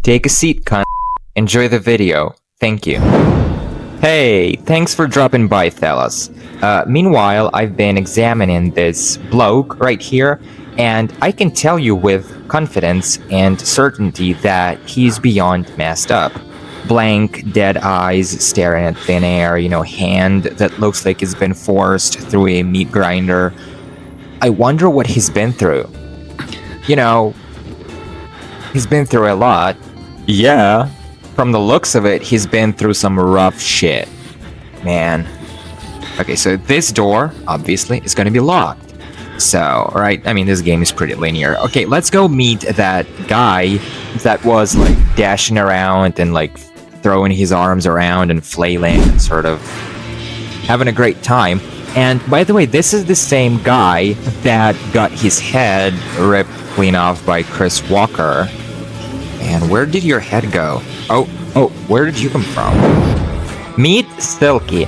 Take a seat, cunt. Enjoy the video. Thank you. Hey, thanks for dropping by, fellas. Meanwhile, I've been examining this bloke right here, and I can tell you with confidence and certainty that he's beyond messed up. Blank, dead eyes staring at thin air, hand that looks like it's been forced through a meat grinder. I wonder what he's been through. He's been through a lot. Yeah. From the looks of it, he's been through some rough shit. Man. Okay, so this door, obviously, is gonna be locked. So, right, this game is pretty linear. Okay, let's go meet that guy that was, dashing around and, throwing his arms around and flailing and sort of having a great time. And, by the way, this is the same guy that got his head ripped clean off by Chris Walker. And where did your head go? Oh, where did you come from? Meet Silky.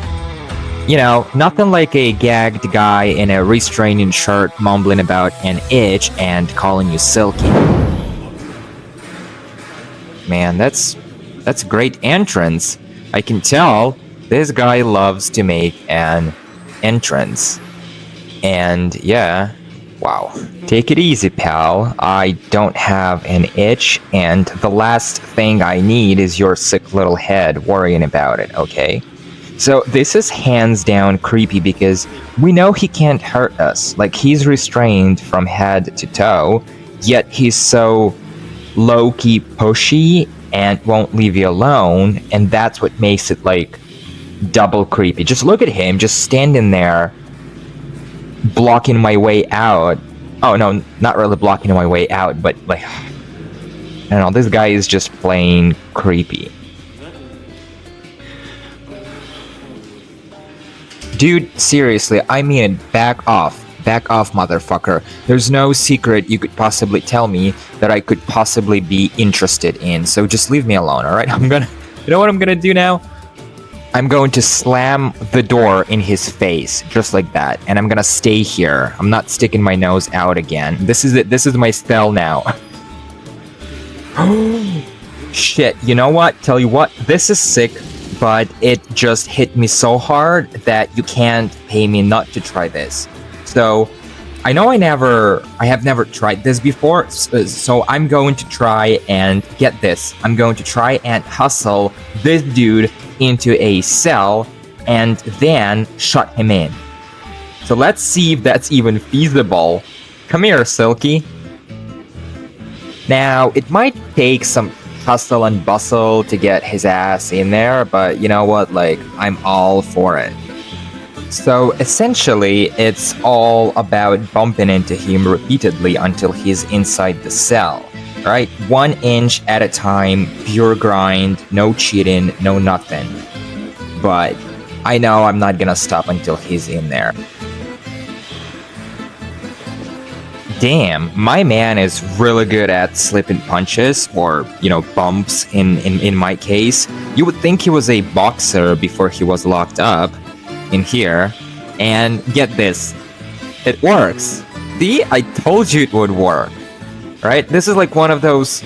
Nothing like a gagged guy in a restraining shirt mumbling about an itch and calling you Silky. Man, that's a great entrance. I can tell this guy loves to make an entrance. And yeah, wow. Take it easy, pal. I don't have an itch, and the last thing I need is your sick little head worrying about it, okay? So this is hands down creepy because we know he can't hurt us. He's restrained from head to toe, yet he's so low-key pushy and won't leave you alone, and that's what makes it, double creepy. Just look at him, just standing there, blocking my way out. Oh, no, not really blocking my way out, but, I don't know, this guy is just plain creepy. Dude, seriously, I mean it, back off. Back off, motherfucker. There's no secret you could possibly tell me that I could possibly be interested in, so just leave me alone, alright? You know what I'm gonna do now? I'm going to slam the door in his face, just like that, and I'm gonna stay here. I'm not sticking my nose out again. This is it. This is my spell now. Shit, you know what? Tell you what, this is sick, but it just hit me so hard that you can't pay me not to try this. So, I know I have never tried this before, so I'm going to try and get this. I'm going to try and hustle this dude into a cell and then shut him in. So let's see if that's even feasible. Come here, Silky. Now, it might take some hustle and bustle to get his ass in there, but you know what, I'm all for it. So essentially, it's all about bumping into him repeatedly until he's inside the cell, right? 1 inch at a time, pure grind, no cheating, no nothing. But I know I'm not gonna stop until he's in there. Damn, my man is really good at slipping punches, or, bumps in my case. You would think he was a boxer before he was locked up in here, and get this, it works. See, I told you it would work, right? This is one of those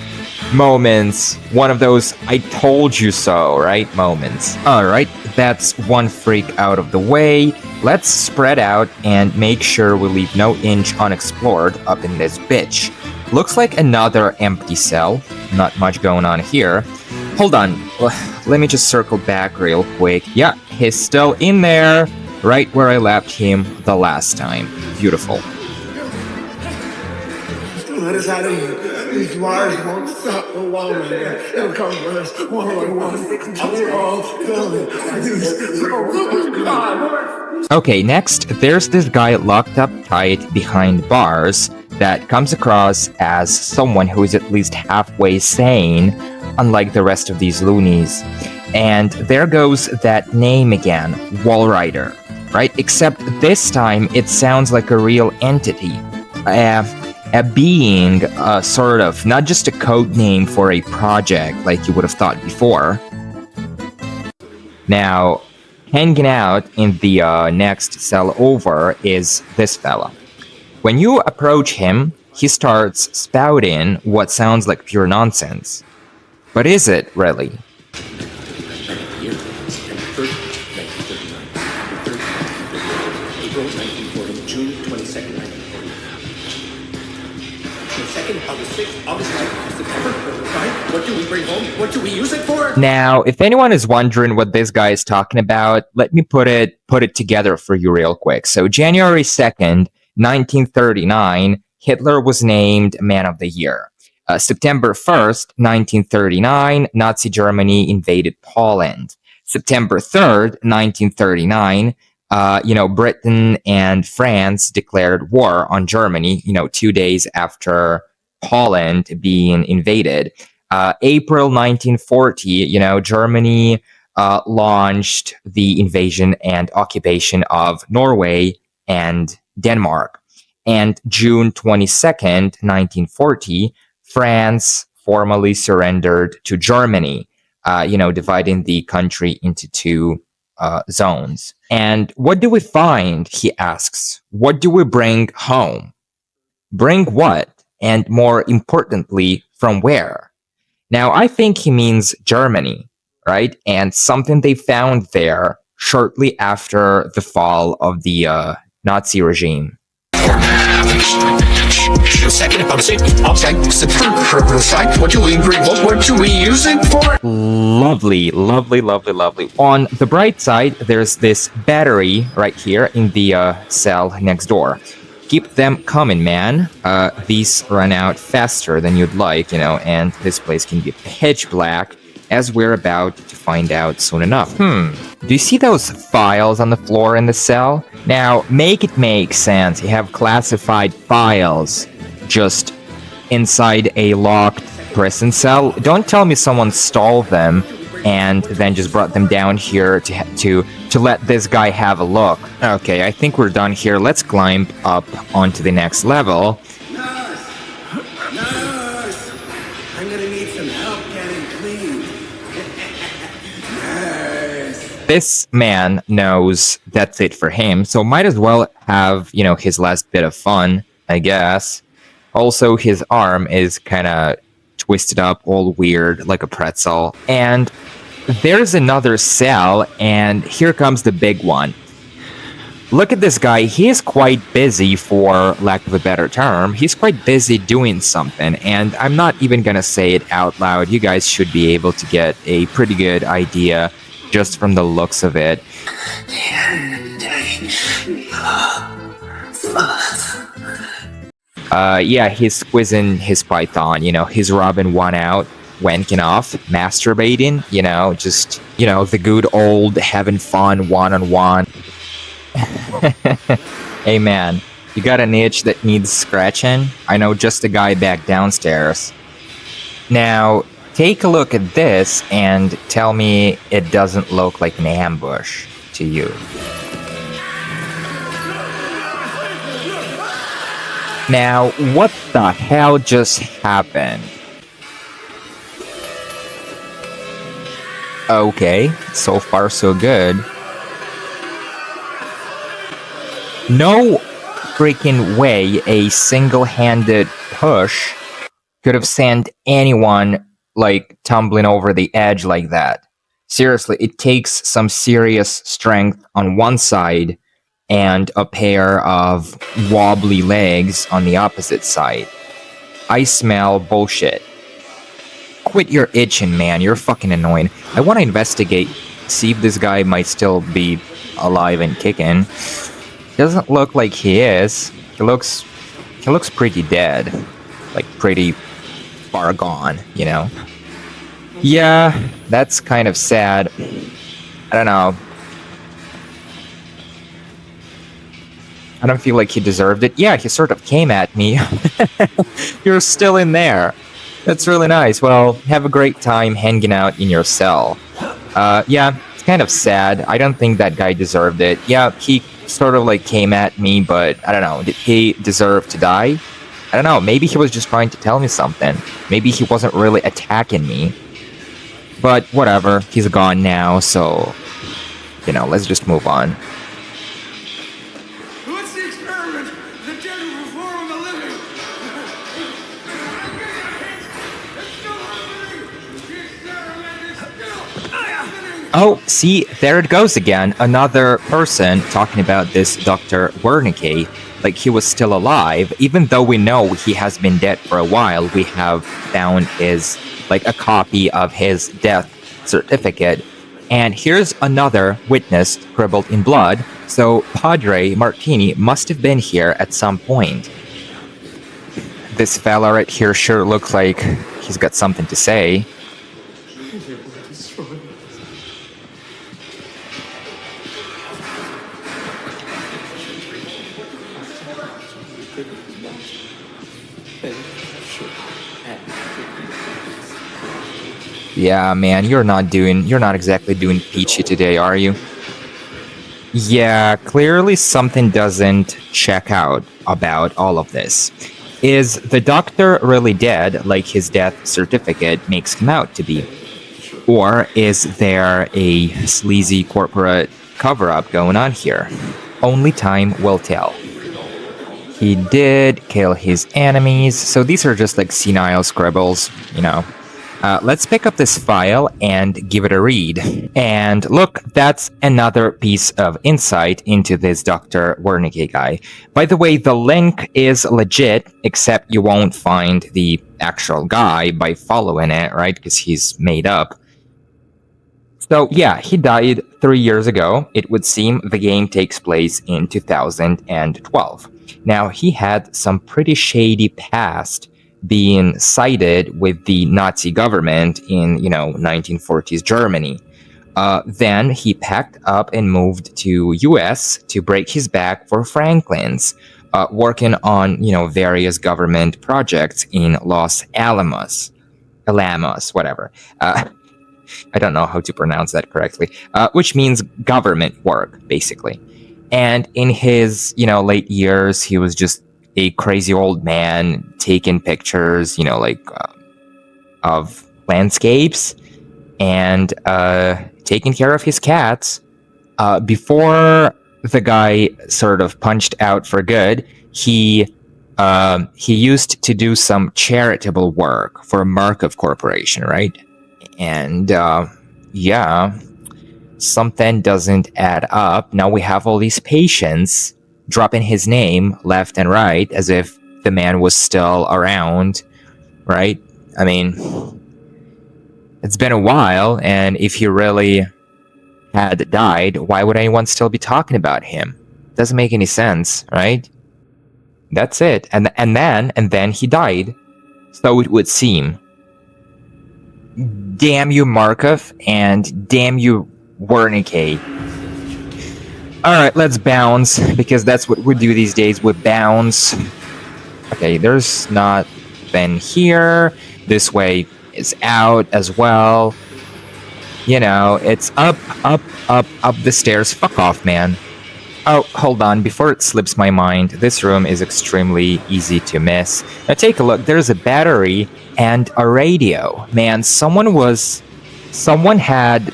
moments, one of those I told you so, right, moments. Alright, that's one freak out of the way. Let's spread out and make sure we leave no inch unexplored up in this bitch. Looks like another empty cell, not much going on here. Hold on, let me just circle back real quick. Yeah, he's still in there, right where I left him the last time. Beautiful. Let us out of here. These wires won't stop the wall, man. It'll come for us one by one. We're all feeling this. Okay, next, there's this guy locked up tight behind bars that comes across as someone who is at least halfway sane, unlike the rest of these loonies. And there goes that name again, Walrider, right? Except this time it sounds like a real entity. A being, sort of, not just a code name for a project like you would have thought before. Now, hanging out in the next cell over is this fella. When you approach him, he starts spouting what sounds like pure nonsense. But is it really? Year, September 1st, 1939. September 3rd, 1939. April 1940. June 22nd, 1940. 22nd, August 6th, August 9th, September 5th. What do we bring home? What do we use it for? Now, if anyone is wondering what this guy is talking about, let me put it together for you real quick. So, January 2nd, 1939, Hitler was named Man of the Year. September 1st, 1939, Nazi Germany invaded Poland. September 3rd, 1939, Britain and France declared war on Germany, 2 days after Poland being invaded. April 1940, Germany launched the invasion and occupation of Norway and Denmark. And June 22nd, 1940, France formally surrendered to Germany, dividing the country into two zones. And what do we find, he asks? What do we bring home? Bring what? And more importantly, from where? Now, I think he means Germany, right? And something they found there shortly after the fall of the Nazi regime. What do we bring? What do we use it for? Lovely, lovely, lovely, lovely. On the bright side, there's this battery right here in the cell next door. Keep them coming, man. These run out faster than you'd like, and this place can be pitch black, as we're about to find out soon enough. Do you see those files on the floor in the cell? Now, make it make sense. You have classified files just inside a locked prison cell. Don't tell me someone stole them and then just brought them down here to let this guy have a look. Okay, I think we're done here. Let's climb up onto the next level. Nurse! I'm gonna need some help getting clean. Nurse! This man knows that's it for him, so might as well have, his last bit of fun, I guess. Also, his arm is kind of twisted up all weird like a pretzel. And there's another cell, and here comes the big one. Look at this guy. He is quite busy, for lack of a better term. He's quite busy doing something, and I'm not even gonna say it out loud. You guys should be able to get a pretty good idea just from the looks of it. Yeah, he's squeezing his python, he's rubbing one out, wanking off, masturbating, just, the good old having fun one-on-one. Hey man, you got an itch that needs scratching? I know just a guy back downstairs. Now, take a look at this and tell me it doesn't look like an ambush to you. Now, what the hell just happened? Okay, so far so good. No freaking way a single-handed push could have sent anyone, tumbling over the edge like that. Seriously, it takes some serious strength on one side and a pair of wobbly legs on the opposite side. I smell bullshit. Quit your itching, man. You're fucking annoying. I want to investigate, see if this guy might still be alive and kicking. Doesn't look like he is. He looks pretty dead. Pretty far gone, Yeah, that's kind of sad. I don't know. I don't feel like he deserved it. Yeah, he sort of came at me. You're still in there. That's really nice. Well, have a great time hanging out in your cell. Yeah, it's kind of sad. I don't think that guy deserved it. Yeah, he sort of came at me, but I don't know. Did he deserve to die? I don't know. Maybe he was just trying to tell me something. Maybe he wasn't really attacking me. But whatever. He's gone now, so, let's just move on. What's the experiment? The dead will perform on the living. It's still happening. Oh, see, there it goes again. Another person talking about this Dr. Wernicke, like he was still alive. Even though we know he has been dead for a while, we have found like a copy of his death certificate. And here's another witness scribbled in blood. So Padre Martini must have been here at some point. This fella right here sure looks like he's got something to say. Yeah, man, you're not exactly doing peachy today, are you? Yeah, clearly something doesn't check out about all of this. Is the doctor really dead, like his death certificate makes him out to be? Or is there a sleazy corporate cover-up going on here? Only time will tell. He did kill his enemies, so these are just like senile scribbles, you know. Let's pick up this file and give it a read. And look, that's another piece of insight into this Dr. Wernicke guy. By the way, the link is legit, except you won't find the actual guy by following it, right? Because he's made up. So yeah, he died 3 years ago. It would seem the game takes place in 2012. Now, he had some pretty shady past being cited with the Nazi government in, 1940s Germany. Then he packed up and moved to US to break his back for Franklin's, working on, various government projects in Los Alamos, whatever. I don't know how to pronounce that correctly, which means government work, basically. And in his, late years, he was just a crazy old man taking pictures, of landscapes and taking care of his cats. Before the guy sort of punched out for good, he used to do some charitable work for Markov Corporation, right? And yeah, something doesn't add up. Now we have all these patients dropping his name left and right as if the man was still around, right? I mean, it's been a while, and if he really had died, why would anyone still be talking about him? Doesn't make any sense, right? That's it. And then he died. So it would seem. Damn you, Markov, and damn you, Wernicke. Alright, let's bounce, because that's what we do these days, we bounce. Okay, there's nothing here. This way is out as well. It's up the stairs. Fuck off, man. Oh, hold on, before it slips my mind, this room is extremely easy to miss. Now take a look, there's a battery and a radio. Man, someone had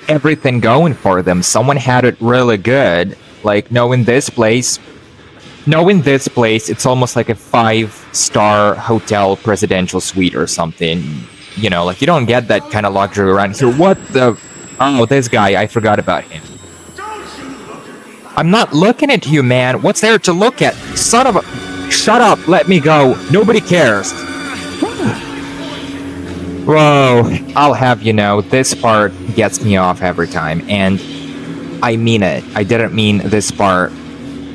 everything going for them. Someone had it really good. Like, knowing this place, it's almost like a 5-star hotel presidential suite or something. Like, you don't get that kind of luxury around here. What the... Oh, this guy, I forgot about him. I'm not looking at you, man. What's there to look at? Son of a... Shut up, let me go. Nobody cares. Whoa, I'll have you know, this part gets me off every time, and I mean it. I didn't mean this part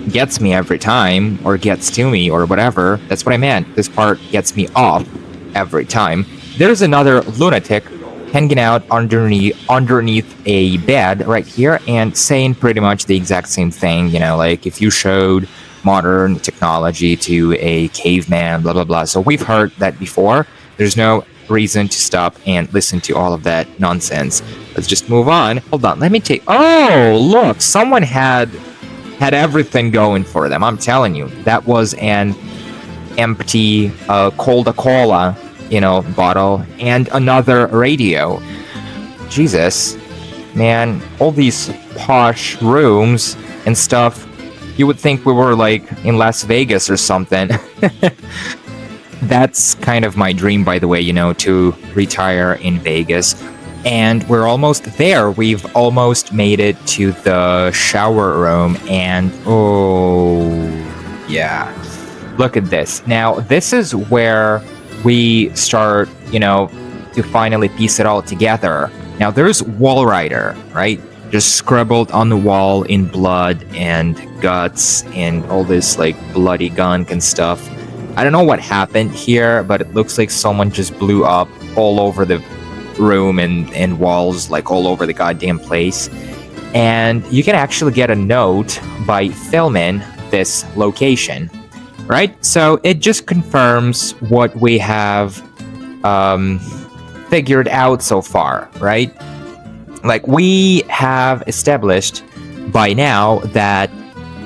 gets me every time, or gets to me, or whatever. That's what I meant. This part gets me off every time. There's another lunatic hanging out underneath a bed right here and saying pretty much the exact same thing, like if you showed modern technology to a caveman, blah, blah, blah. So we've heard that before. There's no reason to stop and listen to all of that nonsense. Let's just move on. Hold on, let me take... Oh, look, someone had everything going for them. I'm telling you, that was an empty Coca-Cola, bottle and another radio. Jesus, man, all these posh rooms and stuff. You would think we were like in Las Vegas or something. That's kind of my dream, by the way, to retire in Vegas. And we're almost there. We've almost made it to the shower room, and oh, yeah. Look at this. Now, this is where we start, to finally piece it all together. Now, there's Walrider, right? Just scribbled on the wall in blood and guts and all this, like, bloody gunk and stuff. I don't know what happened here, but it looks like someone just blew up all over the room and walls, like all over the goddamn place. And you can actually get a note by filming this location, right? So it just confirms what we have figured out so far, right? Like, we have established by now that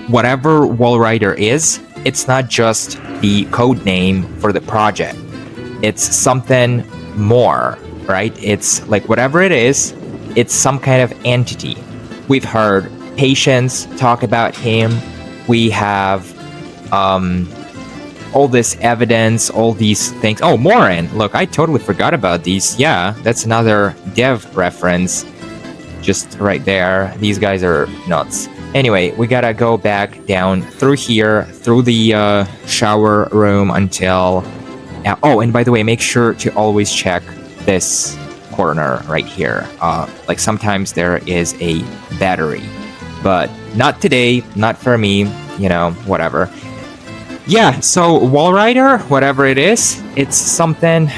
whatever Walrider is, it's not just the code name for the project. It's something more, right? It's like, whatever it is, it's some kind of entity. We've heard patients talk about him. We have all this evidence, all these things. Oh, Morin! Look, I totally forgot about these. Yeah, that's another dev reference. Just right there. These guys are nuts. Anyway, we gotta go back down through here, through the shower room until... Oh, and by the way, make sure to always check this corner right here. Like, sometimes there is a battery. But not today, not for me, whatever. Yeah, so Walrider, whatever it is, it's something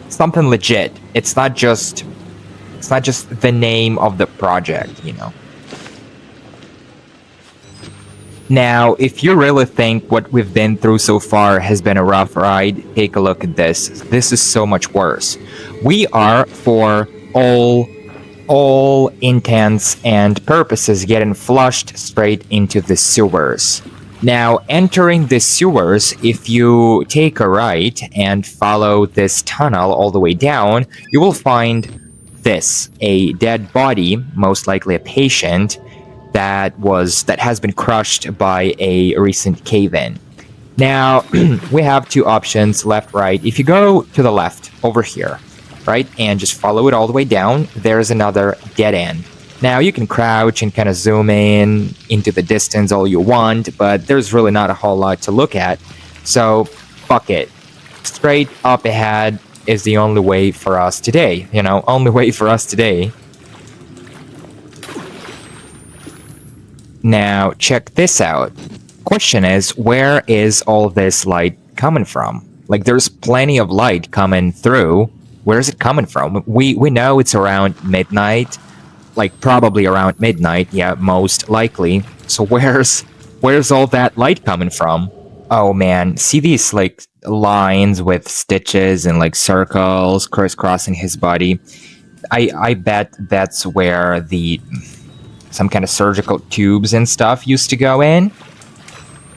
legit. It's not just the name of the project, Now, if you really think what we've been through so far has been a rough ride, take a look at this. This is so much worse. We are, for all intents and purposes, getting flushed straight into the sewers. Now, entering the sewers, if you take a right and follow this tunnel all the way down, you will find this, a dead body, most likely a patient, that has been crushed by a recent cave-in. Now, we have two options, left, right. If you go to the left, over here, right, and just follow it all the way down, there's another dead end. Now, you can crouch and kind of zoom in into the distance all you want, but there's really not a whole lot to look at. So, fuck it. Straight up ahead is the only way for us today. Only way for us today. Now, check this out. Question is, where is all this light coming from? Like, there's plenty of light coming through. Where is it coming from? We know it's around midnight. Like, probably around midnight, yeah, most likely. So where's all that light coming from? Oh man, see these, like, lines with stitches and, like, circles crisscrossing his body? I bet that's where some kind of surgical tubes and stuff used to go in.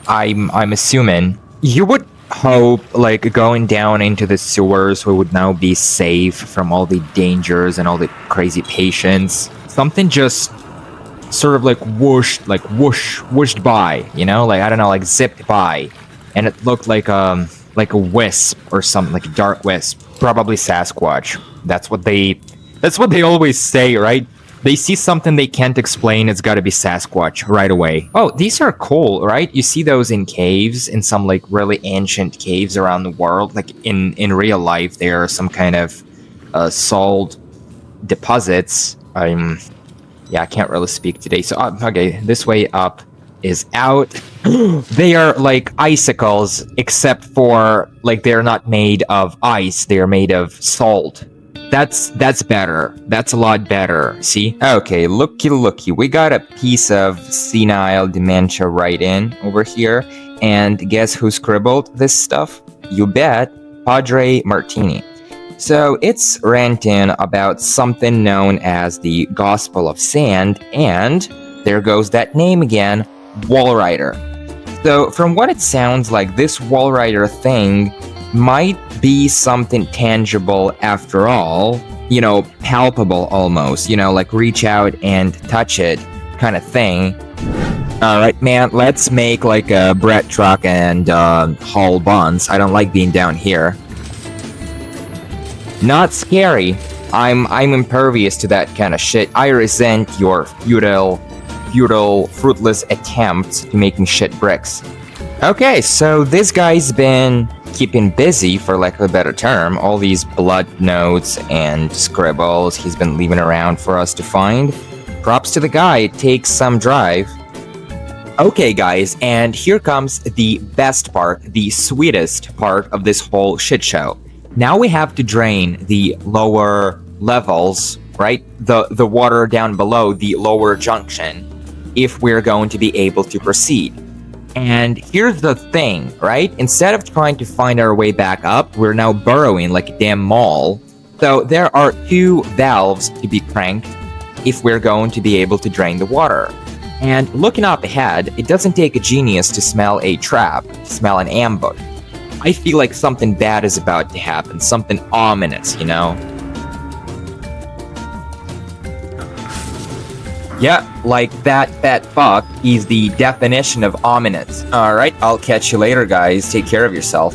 I'm assuming. You would hope, like, going down into the sewers, we would now be safe from all the dangers and all the crazy patients. Something just sort of like whooshed by, like, I don't know, like zipped by, and it looked like a wisp or something, like a dark wisp, probably Sasquatch. That's what they always say, right? They see something they can't explain, it's got to be Sasquatch right away. Oh, these are cool, right? You see those in caves, in some, like, really ancient caves around the world. Like, in real life, there are some kind of salt deposits. Yeah, I can't really speak today. So, okay, this way up is out. They are like icicles, except for, like, they're not made of ice. They are made of salt. That's better. That's a lot better. See? Okay, looky. We got a piece of senile dementia right in over here. And guess who scribbled this stuff? You bet. Padre Martini. So it's ranting about something known as the Gospel of Sand, and there goes that name again, Walrider. So from what it sounds like, this Walrider thing might be something tangible after all, palpable almost, like reach out and touch it kind of thing. Alright, man, let's make like a bread truck and haul buns. I don't like being down here. Not scary. I'm impervious to that kind of shit. I resent your futile, fruitless attempts to making shit bricks. Okay, so this guy's been keeping busy, for lack of a better term. All these blood notes and scribbles he's been leaving around for us to find. Props to the guy, it takes some drive. Okay, guys, and here comes the best part, the sweetest part of this whole shit show. Now we have to drain the lower levels, right? The water down below the lower junction, if we're going to be able to proceed. And here's the thing, right? Instead of trying to find our way back up, we're now burrowing like a damn mole. So there are 2 valves to be cranked if we're going to be able to drain the water. And looking up ahead, it doesn't take a genius to smell a trap, to smell an ambush. I feel like something bad is about to happen, something ominous, you know? Yeah, like that fat fuck is the definition of ominous. Alright, I'll catch you later, guys. Take care of yourself.